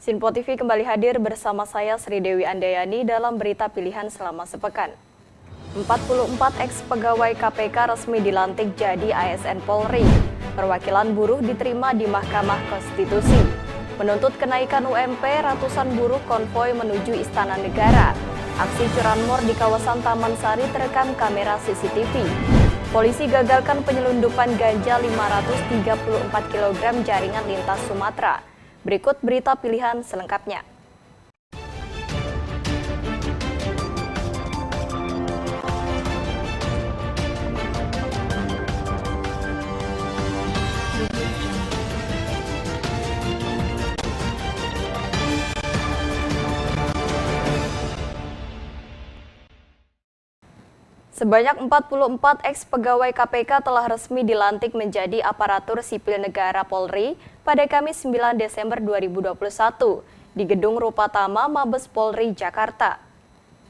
Sinpo TV kembali hadir bersama saya Sri Dewi Andayani dalam berita pilihan selama sepekan. 44 ex-pegawai KPK resmi dilantik jadi ASN Polri. Perwakilan buruh diterima di Mahkamah Konstitusi. Menuntut kenaikan UMP, ratusan buruh konvoi menuju Istana Negara. Aksi curanmor di kawasan Taman Sari terekam kamera CCTV. Polisi gagalkan penyelundupan ganja 534 kg jaringan lintas Sumatera. Berikut berita pilihan selengkapnya. Sebanyak 44 ex-pegawai KPK telah resmi dilantik menjadi aparatur sipil negara Polri pada Kamis 9 Desember 2021 di Gedung Rupatama Mabes Polri, Jakarta.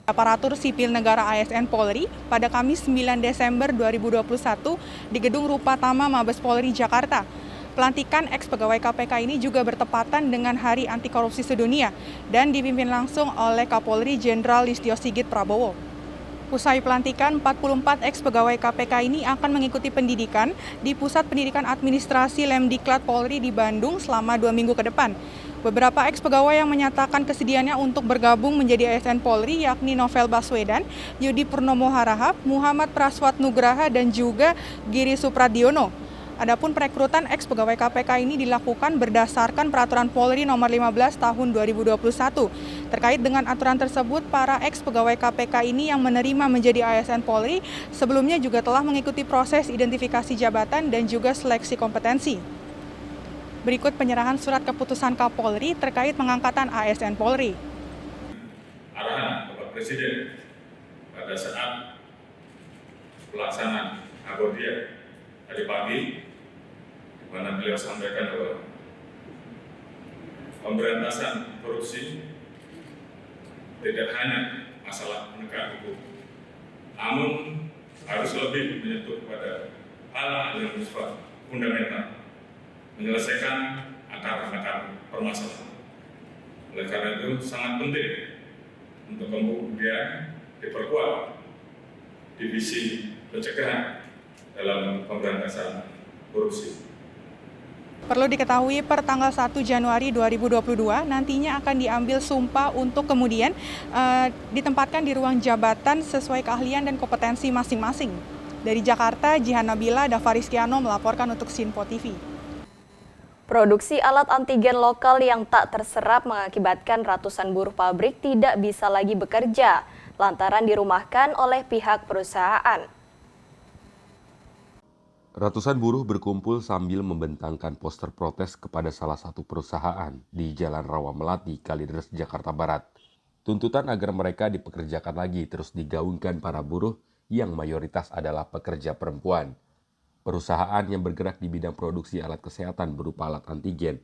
Aparatur sipil negara ASN Polri pada Kamis 9 Desember 2021 di Gedung Rupatama Mabes Polri, Jakarta. Pelantikan ex-pegawai KPK ini juga bertepatan dengan Hari Anti Korupsi Sedunia dan dipimpin langsung oleh Kapolri Jenderal Listio Sigit Prabowo. Usai pelantikan, 44 ex-pegawai KPK ini akan mengikuti pendidikan di Pusat Pendidikan Administrasi Lemdiklat Polri di Bandung selama 2 minggu ke depan. Beberapa ex-pegawai yang menyatakan kesediaannya untuk bergabung menjadi ASN Polri yakni Novel Baswedan, Yudi Purnomo Harahap, Muhammad Praswat Nugraha, dan juga Giri Supradiono. Adapun perekrutan ex-pegawai KPK ini dilakukan berdasarkan Peraturan Polri Nomor 15 Tahun 2021. Terkait dengan aturan tersebut, para ex-pegawai KPK ini yang menerima menjadi ASN Polri sebelumnya juga telah mengikuti proses identifikasi jabatan dan juga seleksi kompetensi. Berikut penyerahan surat keputusan Kapolri terkait pengangkatan ASN Polri. Arahan Bapak Presiden pada saat pelaksanaan Agodia tadi pagi, di mana beliau sampaikan bahwa pemberantasan korupsi tidak hanya masalah penegak hukum, namun harus lebih menyentuh pada hal yang bersifat fundamental, menyelesaikan akar-akar permasalahan. Oleh karena itu sangat penting untuk kemudian diperkuat divisi pencegahan dalam pemberantasan korupsi. Perlu diketahui per tanggal 1 Januari 2022 nantinya akan diambil sumpah untuk kemudian ditempatkan di ruang jabatan sesuai keahlian dan kompetensi masing-masing. Dari Jakarta, Jihan Nabila, Dava Rizkiano melaporkan untuk Sinpo TV. Produksi alat antigen lokal yang tak terserap mengakibatkan ratusan buruh pabrik tidak bisa lagi bekerja lantaran dirumahkan oleh pihak perusahaan. Ratusan buruh berkumpul sambil membentangkan poster protes kepada salah satu perusahaan di Jalan Rawa Melati, Kalideres, Jakarta Barat. Tuntutan agar mereka dipekerjakan lagi terus digaungkan para buruh yang mayoritas adalah pekerja perempuan. Perusahaan yang bergerak di bidang produksi alat kesehatan berupa alat antigen,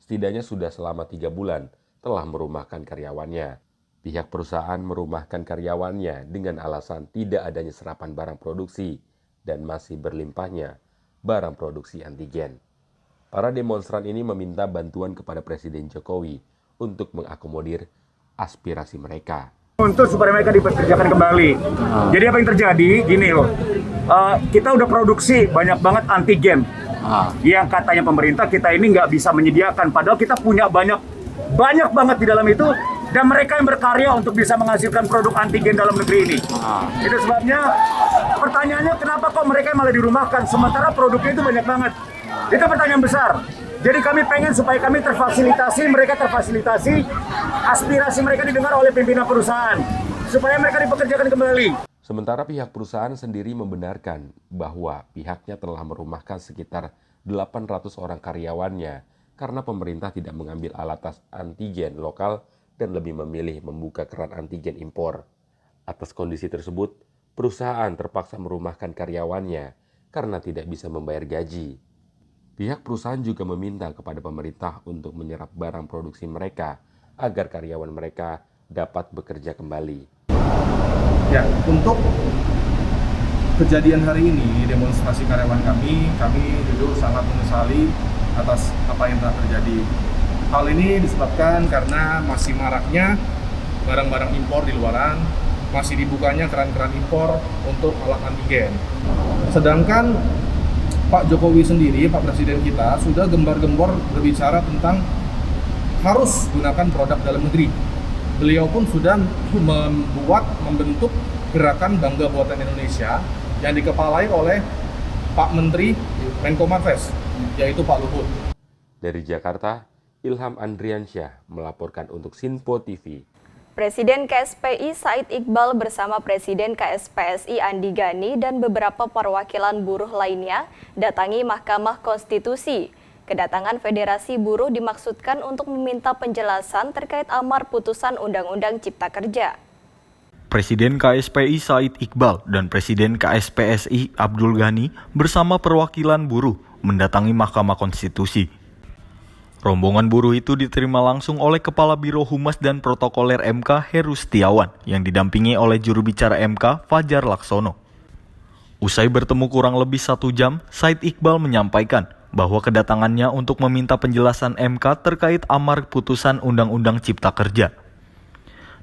setidaknya sudah selama 3 bulan telah merumahkan karyawannya. Pihak perusahaan merumahkan karyawannya dengan alasan tidak adanya serapan barang produksi dan masih berlimpahnya barang produksi antigen. Para demonstran ini meminta bantuan kepada Presiden Jokowi untuk mengakomodir aspirasi mereka. Untuk supaya mereka dipekerjakan kembali. Jadi apa yang terjadi? Gini loh, kita udah produksi banyak banget antigen. Yang katanya pemerintah kita ini nggak bisa menyediakan. Padahal kita punya banyak banget di dalam itu. Dan mereka yang berkarya untuk bisa menghasilkan produk antigen dalam negeri ini. Itu sebabnya pertanyaannya kenapa kok mereka malah dirumahkan sementara produknya itu banyak banget. Itu pertanyaan besar. Jadi kami pengen supaya kami terfasilitasi, mereka terfasilitasi, aspirasi mereka didengar oleh pimpinan perusahaan supaya mereka dipekerjakan kembali. Sementara pihak perusahaan sendiri membenarkan bahwa pihaknya telah merumahkan sekitar 800 orang karyawannya karena pemerintah tidak mengambil alat tes antigen lokal dan lebih memilih membuka keran antigen impor. Atas kondisi tersebut, perusahaan terpaksa merumahkan karyawannya karena tidak bisa membayar gaji. Pihak perusahaan juga meminta kepada pemerintah untuk menyerap barang produksi mereka agar karyawan mereka dapat bekerja kembali. Ya, untuk kejadian hari ini, demonstrasi karyawan kami jujur sangat menyesali atas apa yang telah terjadi. Hal ini disebabkan karena masih maraknya barang-barang impor di luaran, masih dibukanya keran-keran impor untuk alat antigen. Sedangkan Pak Jokowi sendiri, Pak Presiden kita, sudah gembar-gembor berbicara tentang harus gunakan produk dalam negeri. Beliau pun sudah membentuk gerakan Bangga Buatan Indonesia yang dikepalai oleh Pak Menteri Menko Marves, yaitu Pak Luhut. Dari Jakarta, Ilham Andriansyah melaporkan untuk Sinpo TV. Presiden KSPI Said Iqbal bersama Presiden KSPSI Andi Gani dan beberapa perwakilan buruh lainnya datangi Mahkamah Konstitusi. Kedatangan Federasi Buruh dimaksudkan untuk meminta penjelasan terkait amar putusan Undang-Undang Cipta Kerja. Presiden KSPI Said Iqbal dan Presiden KSPSI Abdul Ghani bersama perwakilan buruh mendatangi Mahkamah Konstitusi. Rombongan buruh itu diterima langsung oleh Kepala Biro Humas dan Protokoler MK Heru Setiawan yang didampingi oleh juru bicara MK Fajar Laksono. Usai bertemu kurang lebih 1 jam, Said Iqbal menyampaikan bahwa kedatangannya untuk meminta penjelasan MK terkait amar putusan Undang-Undang Cipta Kerja.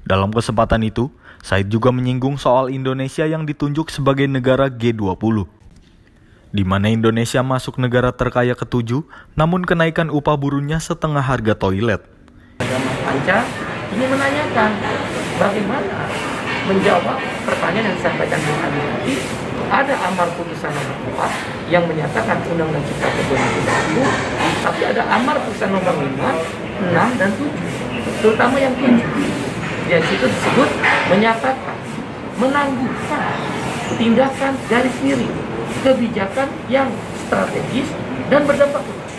Dalam kesempatan itu, Said juga menyinggung soal Indonesia yang ditunjuk sebagai negara G20. Di mana Indonesia masuk negara terkaya ke-7, namun kenaikan upah buruhnya setengah harga toilet. Mas Panca ini menanyakan bagaimana menjawab pertanyaan yang disampaikan Bung Andi tadi. Ada amar putusan nomor 4 yang menyatakan Undang-Undang Cipta Kerja itu, tapi ada amar putusan nomor 5, 6, dan 7, terutama yang 7. Di situ disebut menyatakan menangguhkan tindakan garis miring kebijakan yang strategis dan berdampak luas.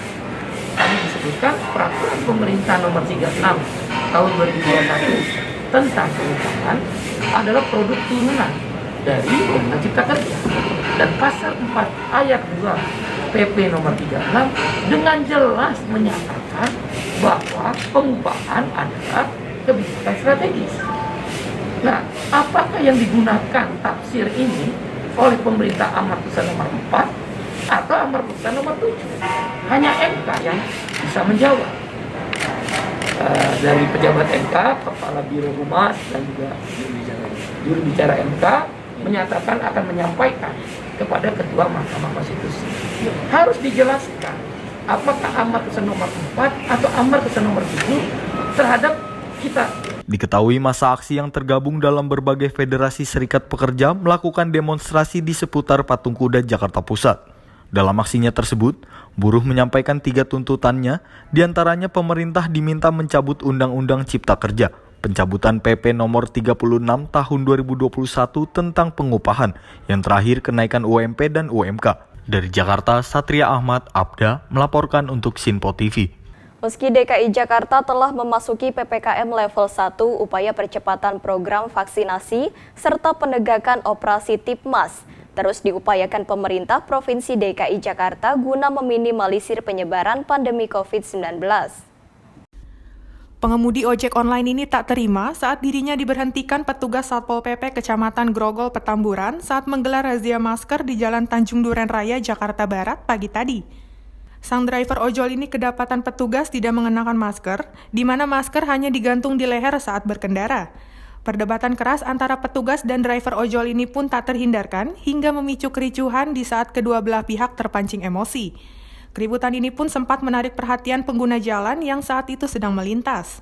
Tadi disebutkan peraturan pemerintah nomor 36 tahun 2021 tentang keuangan adalah produk turunan dari Undang-Undang Cipta Kerja, dan pasal 4 ayat 2 PP nomor 36 dengan jelas menyatakan bahwa pengupahan adalah kebijakan strategis. Nah, apakah yang digunakan tafsir ini oleh pemerintah amar putusan nomor 4 atau amar putusan nomor 7? Hanya MK yang bisa menjawab. Dari pejabat MK, Kepala Biro Humas dan juga juru bicara MK menyatakan akan menyampaikan kepada Ketua Mahkamah Konstitusi. Harus dijelaskan apakah amar putusan nomor 4 atau amar putusan nomor 7 terhadap kita. Diketahui masa aksi yang tergabung dalam berbagai federasi serikat pekerja melakukan demonstrasi di seputar Patung Kuda, Jakarta Pusat. Dalam aksinya tersebut, buruh menyampaikan 3 tuntutannya, diantaranya pemerintah diminta mencabut Undang-Undang Cipta Kerja, pencabutan PP nomor 36 tahun 2021 tentang pengupahan, yang terakhir kenaikan UMP dan UMK. Dari Jakarta, Satria Ahmad Abda melaporkan untuk Sinpo TV. Meski DKI Jakarta telah memasuki PPKM level 1, upaya percepatan program vaksinasi serta penegakan operasi Tipmas terus diupayakan pemerintah Provinsi DKI Jakarta guna meminimalisir penyebaran pandemi COVID-19. Pengemudi ojek online ini tak terima saat dirinya diberhentikan petugas Satpol PP Kecamatan Grogol, Petamburan saat menggelar razia masker di Jalan Tanjung Duren Raya, Jakarta Barat pagi tadi. Sang driver ojol ini kedapatan petugas tidak mengenakan masker, di mana masker hanya digantung di leher saat berkendara. Perdebatan keras antara petugas dan driver ojol ini pun tak terhindarkan hingga memicu kericuhan di saat kedua belah pihak terpancing emosi. Keributan ini pun sempat menarik perhatian pengguna jalan yang saat itu sedang melintas.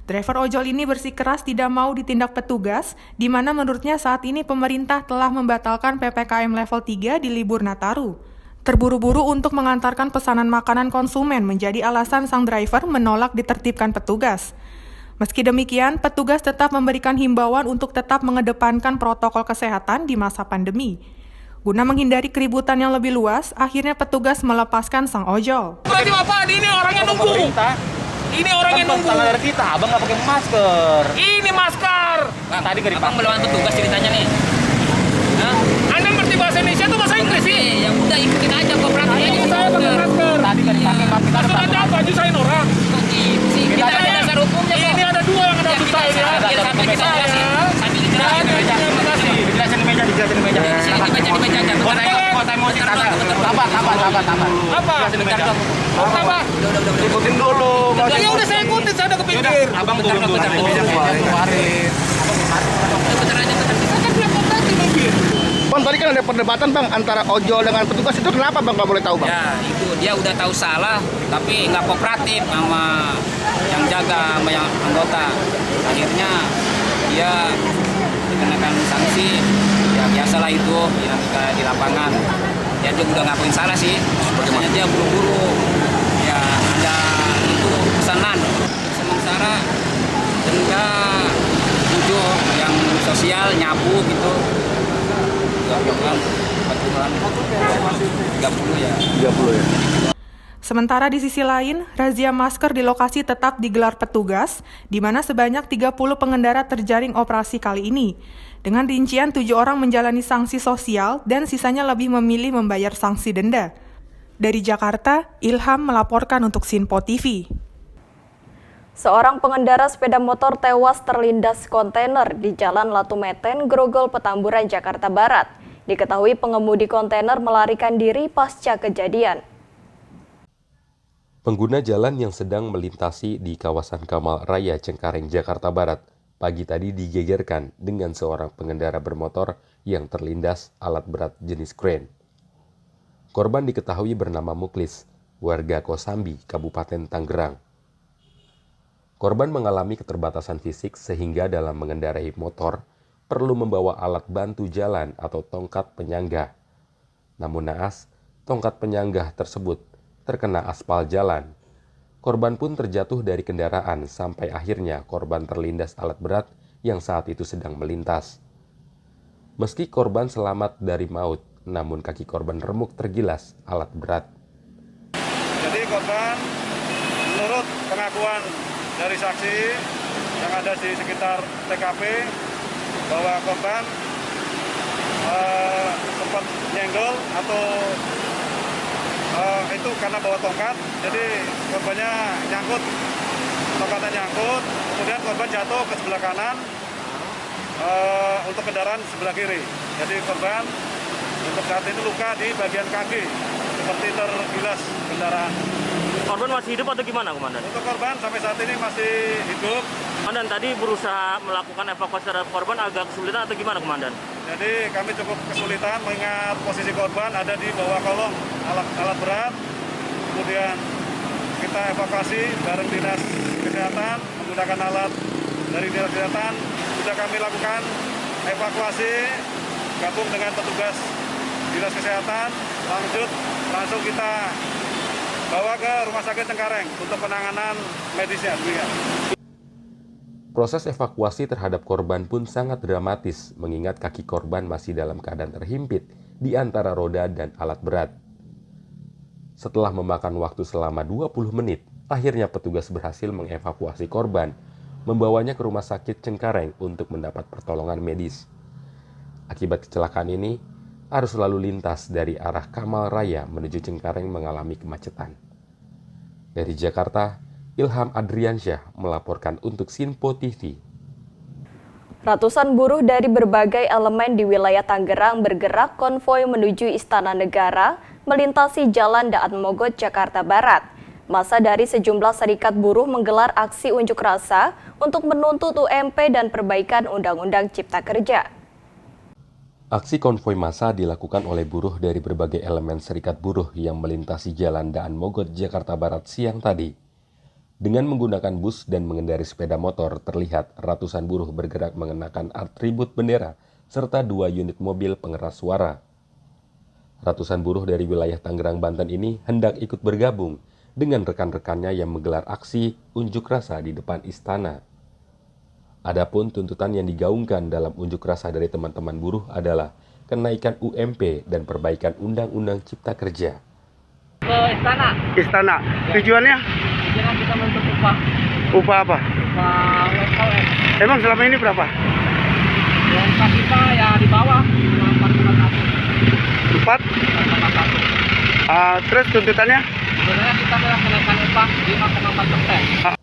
Driver ojol ini bersikeras tidak mau ditindak petugas, di mana menurutnya saat ini pemerintah telah membatalkan PPKM level 3 di libur Nataru. Terburu-buru untuk mengantarkan pesanan makanan konsumen menjadi alasan sang driver menolak ditertibkan petugas. Meski demikian, petugas tetap memberikan himbauan untuk tetap mengedepankan protokol kesehatan di masa pandemi. Guna menghindari keributan yang lebih luas, akhirnya petugas melepaskan sang ojol. Berarti Bapak, ini orangnya nunggu. Ini orangnya nunggu. Standar kita, abang nggak pakai masker. Ini masker. Nah, tadi ke abang melawan petugas ceritanya nih. Hah? Anda ngerti bahasa Indonesia tuh bahasa Inggris sih? Yang udah ikutin aja koperasinya. Ini saya pakai masker. Tadi kan dipakai masker. Maksud Anda apa? Nyusahin orang? Kita ada dasar hukumnya kok. Ini ada 2 yang ada nyusahin ya. Sambil kita jelasin. Sambil dijelasin di meja. Dijelasin di meja. Dijelasin di meja. Sini di meja. Kota emosi. Sabar. Apa? Dijelasin di meja. Kenapa? Ikutin dulu. Ya udah saya ikutin, saya udah kepikir. Abang turun dulu. Keluarin. Bang, tadi kan ada perdebatan bang antara ojol dengan petugas, itu kenapa bang, nggak boleh tahu bang? Ya itu dia udah tahu salah tapi nggak kooperatif sama yang jaga, sama yang anggota. Akhirnya dia dikenakan sanksi, ya biasalah itu yang kayak di lapangan. Ya dia udah ngakuin salah sih, sebenarnya dia buru-buru. Ya ada itu pesanan sementara denda 7 yang sosial nyapu gitu. 30 ya. Sementara di sisi lain, razia masker di lokasi tetap digelar petugas, di mana sebanyak 30 pengendara terjaring operasi kali ini. Dengan rincian 7 orang menjalani sanksi sosial dan sisanya lebih memilih membayar sanksi denda. Dari Jakarta, Ilham melaporkan untuk Sinpo TV. Seorang pengendara sepeda motor tewas terlindas kontainer di Jalan Latumeten, Grogol, Petamburan, Jakarta Barat. Diketahui pengemudi kontainer melarikan diri pasca kejadian. Pengguna jalan yang sedang melintasi di kawasan Kamal Raya, Cengkareng, Jakarta Barat, pagi tadi digegerkan dengan seorang pengendara bermotor yang terlindas alat berat jenis kren. Korban diketahui bernama Muklis, warga Kosambi, Kabupaten Tangerang. Korban mengalami keterbatasan fisik sehingga dalam mengendarai motor perlu membawa alat bantu jalan atau tongkat penyangga. Namun naas, tongkat penyangga tersebut terkena aspal jalan. Korban pun terjatuh dari kendaraan sampai akhirnya korban terlindas alat berat yang saat itu sedang melintas. Meski korban selamat dari maut, namun kaki korban remuk tergilas alat berat. Jadi korban menurut pengakuan dari saksi yang ada di sekitar TKP bahwa korban sempat nyenggol atau itu karena bawa tongkat, jadi korbannya nyangkut, tongkatnya nyangkut, kemudian korban jatuh ke sebelah kanan untuk kendaraan sebelah kiri. Jadi korban untuk saat ini luka di bagian kaki, seperti tergilas kendaraan. Korban masih hidup atau gimana, Komandan? Untuk korban sampai saat ini masih hidup. Komandan tadi berusaha melakukan evakuasi terhadap korban agak kesulitan atau gimana, Komandan? Jadi kami cukup kesulitan mengingat posisi korban ada di bawah kolong alat berat. Kemudian kita evakuasi bareng dinas kesehatan menggunakan alat dari dinas kesehatan. Sudah kami lakukan evakuasi gabung dengan petugas dinas kesehatan. Langsung kita bawa ke Rumah Sakit Cengkareng untuk penanganan medisnya. Proses evakuasi terhadap korban pun sangat dramatis, mengingat kaki korban masih dalam keadaan terhimpit di antara roda dan alat berat. Setelah memakan waktu selama 20 menit, akhirnya petugas berhasil mengevakuasi korban, membawanya ke Rumah Sakit Cengkareng untuk mendapat pertolongan medis. Akibat kecelakaan ini, arus lalu lintas dari arah Kamal Raya menuju Cengkareng mengalami kemacetan. Dari Jakarta, Ilham Adriansyah melaporkan untuk Sinpo TV. Ratusan buruh dari berbagai elemen di wilayah Tangerang bergerak konvoi menuju Istana Negara, melintasi Jalan Daan Mogot, Jakarta Barat. Masa dari sejumlah serikat buruh menggelar aksi unjuk rasa untuk menuntut UMP dan perbaikan Undang-Undang Cipta Kerja. Aksi konvoi massa dilakukan oleh buruh dari berbagai elemen serikat buruh yang melintasi Jalan Daan Mogot, Jakarta Barat siang tadi. Dengan menggunakan bus dan mengendari sepeda motor, terlihat ratusan buruh bergerak mengenakan atribut bendera serta 2 unit mobil pengeras suara. Ratusan buruh dari wilayah Tangerang, Banten ini hendak ikut bergabung dengan rekan-rekannya yang menggelar aksi unjuk rasa di depan istana. Adapun tuntutan yang digaungkan dalam unjuk rasa dari teman-teman buruh adalah kenaikan UMP dan perbaikan Undang-Undang Cipta Kerja. Ke istana. Istana. Tujuannya? Jangan kita menuntut upah. Upah apa? Upah UMKM. Emang selama ini berapa? UMK kita ya di bawah 4,1. 4? Terus tuntutannya? Sebenarnya kita adalah kenaikan upah 5,4%.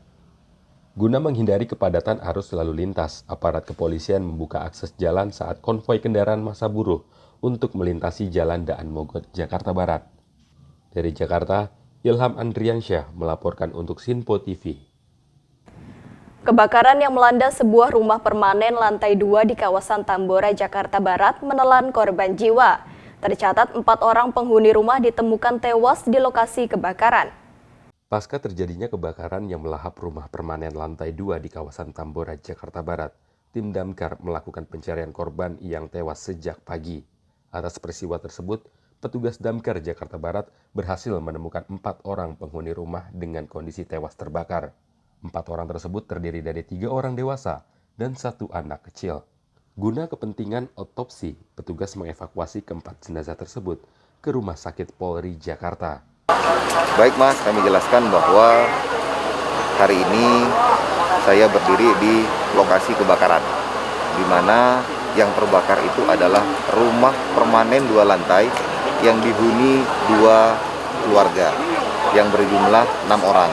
Guna menghindari kepadatan arus lalu lintas, aparat kepolisian membuka akses jalan saat konvoi kendaraan massa buruh untuk melintasi Jalan Daan Mogot, Jakarta Barat. Dari Jakarta, Ilham Andriansyah melaporkan untuk Sinpo TV. Kebakaran yang melanda sebuah rumah permanen lantai 2 di kawasan Tambora, Jakarta Barat menelan korban jiwa. Tercatat 4 orang penghuni rumah ditemukan tewas di lokasi kebakaran. Pasca terjadinya kebakaran yang melahap rumah permanen lantai 2 di kawasan Tambora, Jakarta Barat, tim damkar melakukan pencarian korban yang tewas sejak pagi. Atas peristiwa tersebut, petugas damkar Jakarta Barat berhasil menemukan 4 orang penghuni rumah dengan kondisi tewas terbakar. 4 orang tersebut terdiri dari 3 orang dewasa dan 1 anak kecil. Guna kepentingan otopsi, petugas mengevakuasi keempat jenazah tersebut ke Rumah Sakit Polri Jakarta. Baik Mas, kami jelaskan bahwa hari ini saya berdiri di lokasi kebakaran, di mana yang terbakar itu adalah rumah permanen 2 lantai yang dihuni 2 keluarga yang berjumlah 6 orang.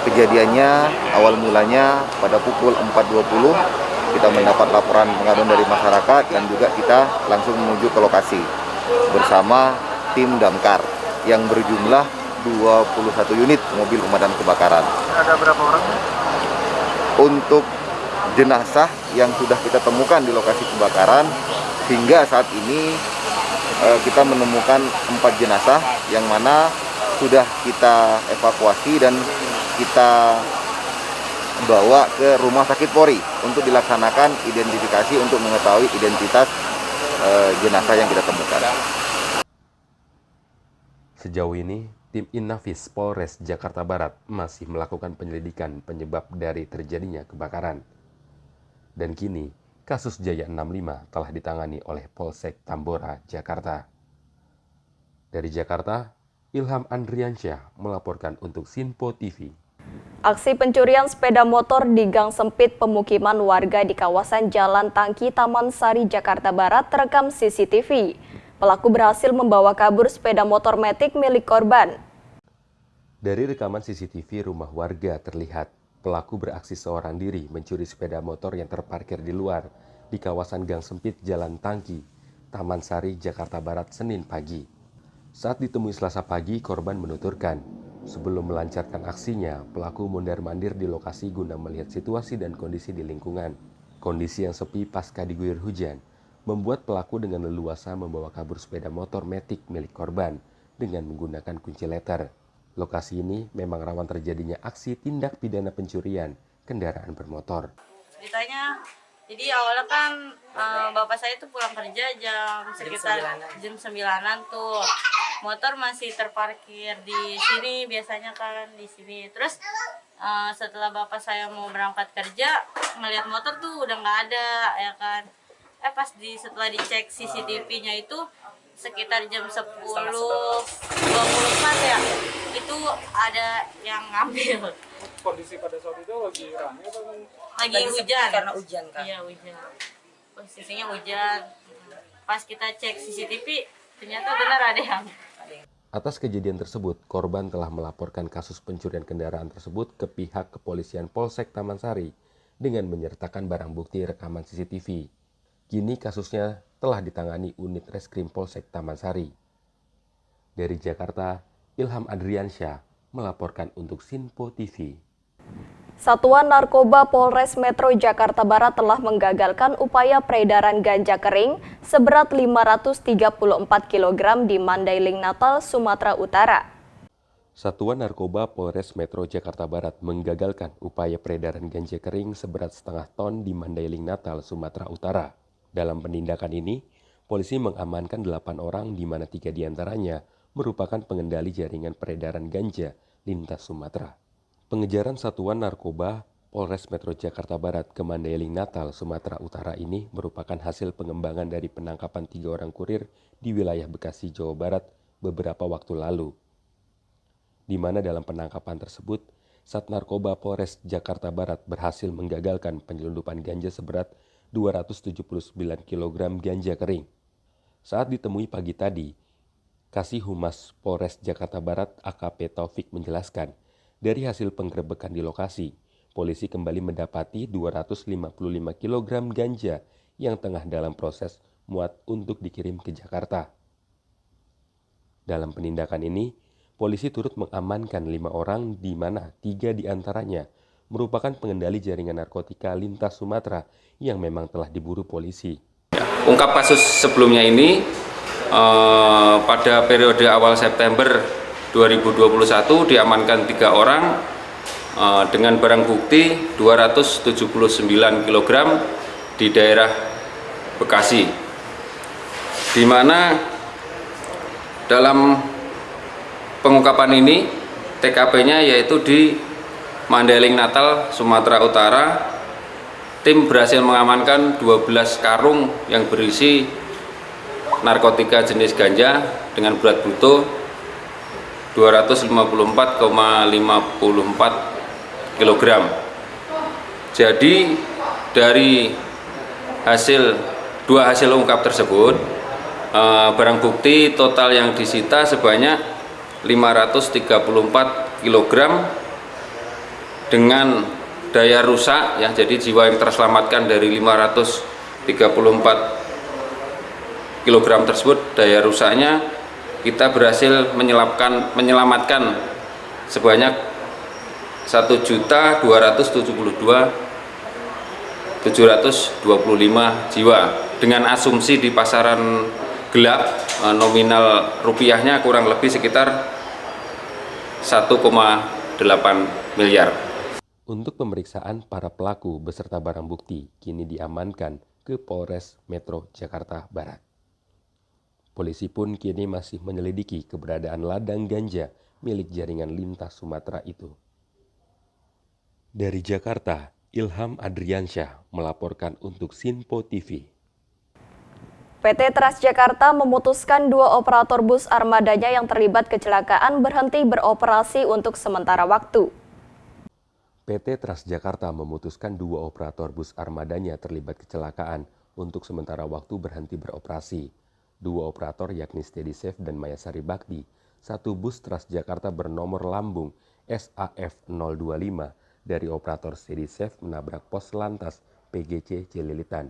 Kejadiannya awal mulanya pada pukul 4.20 kita mendapat laporan pengaduan dari masyarakat dan juga kita langsung menuju ke lokasi bersama tim damkar yang berjumlah 21 unit mobil pemadam kebakaran. Ada berapa orang? Untuk jenazah yang sudah kita temukan di lokasi kebakaran hingga saat ini kita menemukan 4 jenazah yang mana sudah kita evakuasi dan kita bawa ke Rumah Sakit Polri untuk dilaksanakan identifikasi untuk mengetahui identitas jenazah yang kita temukan. Sejauh ini, tim Inafis Polres Jakarta Barat masih melakukan penyelidikan penyebab dari terjadinya kebakaran. Dan kini, kasus Jaya 65 telah ditangani oleh Polsek Tambora, Jakarta. Dari Jakarta, Ilham Andriansyah melaporkan untuk Sinpo TV. Aksi pencurian sepeda motor di gang sempit pemukiman warga di kawasan Jalan Tangki Taman Sari, Jakarta Barat terekam CCTV. Pelaku berhasil membawa kabur sepeda motor Matic milik korban. Dari rekaman CCTV rumah warga terlihat pelaku beraksi seorang diri mencuri sepeda motor yang terparkir di luar di kawasan gang sempit Jalan Tangki, Taman Sari, Jakarta Barat, Senin pagi. Saat ditemui Selasa pagi, korban menuturkan, sebelum melancarkan aksinya, pelaku mondar-mandir di lokasi guna melihat situasi dan kondisi di lingkungan. Kondisi yang sepi pasca diguyur hujan membuat pelaku dengan leluasa membawa kabur sepeda motor Matic milik korban dengan menggunakan kunci letter. Lokasi ini memang rawan terjadinya aksi tindak pidana pencurian kendaraan bermotor. Ceritanya, jadi awalnya kan bapak saya tuh pulang kerja sekitar jam 9-an tuh. Motor masih terparkir di sini, biasanya kan di sini. Terus setelah bapak saya mau berangkat kerja, ngeliat motor tuh udah nggak ada, ya kan. Setelah dicek CCTV-nya itu sekitar jam 10.24 ya, itu ada yang ngambil. Kondisi pada saat itu lagi rame atau lagi hujan? Karena hujan kan? Iya, hujan. Posisinya hujan. Pas kita cek CCTV, ternyata benar ada yang. Atas kejadian tersebut, korban telah melaporkan kasus pencurian kendaraan tersebut ke pihak kepolisian Polsek Taman Sari dengan menyertakan barang bukti rekaman CCTV. Kini kasusnya telah ditangani unit Reskrim Polsek Taman Sari. Dari Jakarta, Ilham Andriansyah melaporkan untuk Sinpo TV. Satuan Narkoba Polres Metro Jakarta Barat telah menggagalkan upaya peredaran ganja kering seberat 534 kg di Mandailing, Natal, Sumatera Utara. Satuan Narkoba Polres Metro Jakarta Barat menggagalkan upaya peredaran ganja kering seberat setengah ton di Mandailing, Natal, Sumatera Utara. Dalam penindakan ini, polisi mengamankan 8 orang di mana 3 diantaranya merupakan pengendali jaringan peredaran ganja lintas Sumatera. Pengejaran Satuan Narkoba Polres Metro Jakarta Barat ke Mandailing, Natal, Sumatera Utara ini merupakan hasil pengembangan dari penangkapan 3 orang kurir di wilayah Bekasi, Jawa Barat beberapa waktu lalu. Di mana dalam penangkapan tersebut, Sat Narkoba Polres Jakarta Barat berhasil menggagalkan penyelundupan ganja seberat 279 kg ganja kering. Saat ditemui pagi tadi, Kasih Humas Polres Jakarta Barat AKP Taufik menjelaskan, dari hasil penggerebekan di lokasi, polisi kembali mendapati 255 kg ganja yang tengah dalam proses muat untuk dikirim ke Jakarta. Dalam penindakan ini, polisi turut mengamankan 5 orang di mana 3 diantaranya merupakan pengendali jaringan narkotika lintas Sumatera yang memang telah diburu polisi. Ungkap kasus sebelumnya ini pada periode awal September 2021 diamankan 3 orang dengan barang bukti 279 kg di daerah Bekasi, di mana dalam pengungkapan ini TKP-nya yaitu di Mandailing Natal, Sumatera Utara. Tim berhasil mengamankan 12 karung yang berisi narkotika jenis ganja dengan berat bruto 254,54 kg. Jadi dari dua hasil ungkap tersebut, barang bukti total yang disita sebanyak 534 kg dengan daya rusak ya, jadi jiwa yang terselamatkan dari 534 kg tersebut, daya rusaknya kita berhasil menyelamatkan sebanyak 1.272.725 jiwa dengan asumsi di pasaran gelap nominal rupiahnya kurang lebih sekitar 1,8 miliar. Untuk pemeriksaan para pelaku beserta barang bukti kini diamankan ke Polres Metro Jakarta Barat. Polisi pun kini masih menyelidiki keberadaan ladang ganja milik jaringan lintas Sumatera itu. Dari Jakarta, Ilham Adriansyah melaporkan untuk Sinpo TV. PT Transjakarta memutuskan 2 operator bus armadanya yang terlibat kecelakaan berhenti beroperasi untuk sementara waktu. PT Transjakarta memutuskan 2 operator bus armadanya terlibat kecelakaan untuk sementara waktu berhenti beroperasi. 2 operator yakni Steady Safe dan Mayasari Bakti. 1 bus Transjakarta bernomor lambung SAF025 dari operator Steady Safe menabrak pos lantas PGC Cililitan.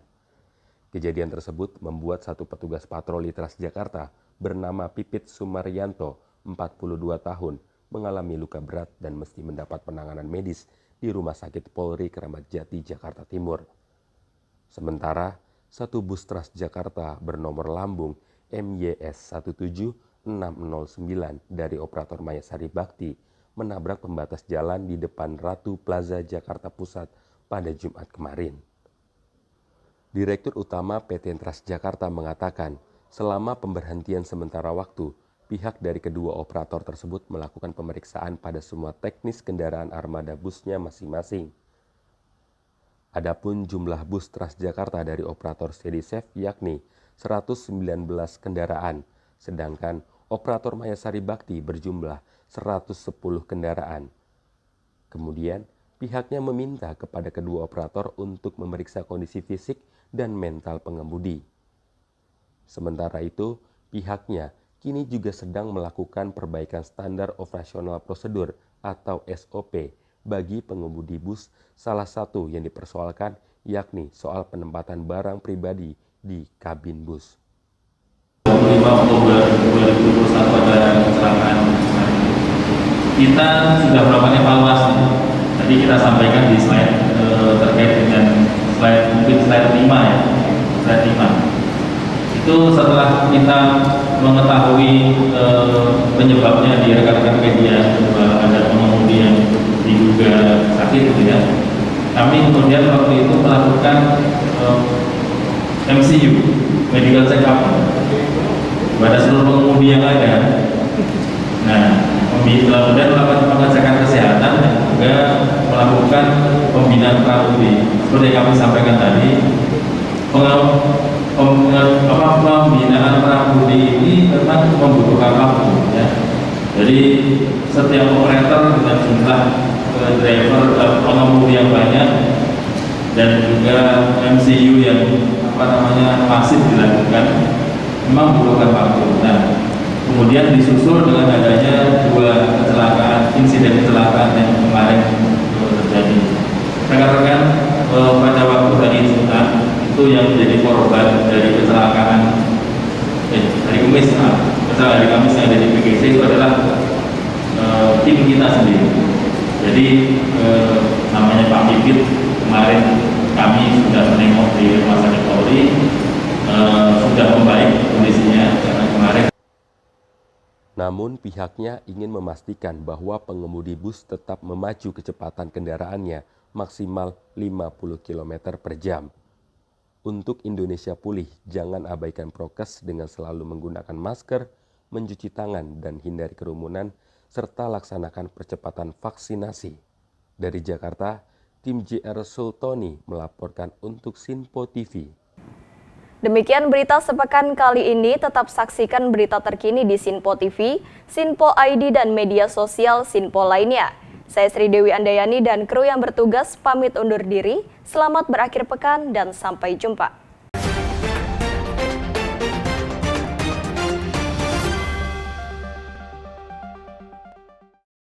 Kejadian tersebut membuat 1 petugas patroli Transjakarta bernama Pipit Sumaryanto, 42 tahun, mengalami luka berat dan mesti mendapat penanganan medis di Rumah Sakit Polri Kramat Jati, Jakarta Timur. Sementara, 1 bus Transjakarta bernomor lambung MYS 17609 dari operator Mayasari Bakti menabrak pembatas jalan di depan Ratu Plaza Jakarta Pusat pada Jumat kemarin. Direktur Utama PT Transjakarta mengatakan, selama pemberhentian sementara waktu, pihak dari kedua operator tersebut melakukan pemeriksaan pada semua teknis kendaraan armada busnya masing-masing. Adapun jumlah bus Transjakarta dari operator Steady Safe yakni 119 kendaraan, sedangkan operator Mayasari Bakti berjumlah 110 kendaraan. Kemudian, pihaknya meminta kepada kedua operator untuk memeriksa kondisi fisik dan mental pengemudi. Sementara itu, pihaknya kini juga sedang melakukan perbaikan standar operasional prosedur atau SOP bagi pengemudi bus. Salah satu yang dipersoalkan yakni soal penempatan barang pribadi di kabin bus. 25 Oktober 2021 ada kecelakaan. Kita sudah melakukan evaluasi. Tadi kita sampaikan di slide terkait dengan mungkin slide 5 ya. Slide 5. Itu setelah kita mengetahui penyebabnya di rekan-rekan media bahwa ada pengemudi yang diduga sakit gitu ya. Kami kemudian waktu itu melakukan MCU, medical check up pada seluruh pengemudi yang ada. Nah, kemudian melakukan pengecekan kesehatan dan juga melakukan pembinaan pramudi. Seperti yang kami sampaikan tadi, pembinaan pramudi ini memang membutuhkan waktu ya. Jadi setiap operator dengan jumlah driver pengemudi yang banyak dan juga MCU yang masif dilakukan memang membutuhkan waktu. Nah, kemudian disusul dengan adanya 2 kecelakaan, insiden kecelakaan yang kemarin terjadi. Rekan-rekan pada waktu hari Jumat itu yang menjadi korban dari kecelakaan hari Kamis yang ada di PGC itu adalah tim kita sendiri. Jadi namanya Pak Pipit, kemarin kami sudah menengok di Rumah Sakit Polri, sudah membaik kondisinya karena kemarin. Namun pihaknya ingin memastikan bahwa pengemudi bus tetap memacu kecepatan kendaraannya maksimal 50 km per jam. Untuk Indonesia pulih, jangan abaikan prokes dengan selalu menggunakan masker, mencuci tangan, dan hindari kerumunan, serta laksanakan percepatan vaksinasi. Dari Jakarta, tim JR Sultoni melaporkan untuk Sinpo TV. Demikian berita sepekan kali ini, tetap saksikan berita terkini di Sinpo TV, Sinpo ID, dan media sosial Sinpo lainnya. Saya Sri Dewi Andayani dan kru yang bertugas pamit undur diri. Selamat berakhir pekan dan sampai jumpa.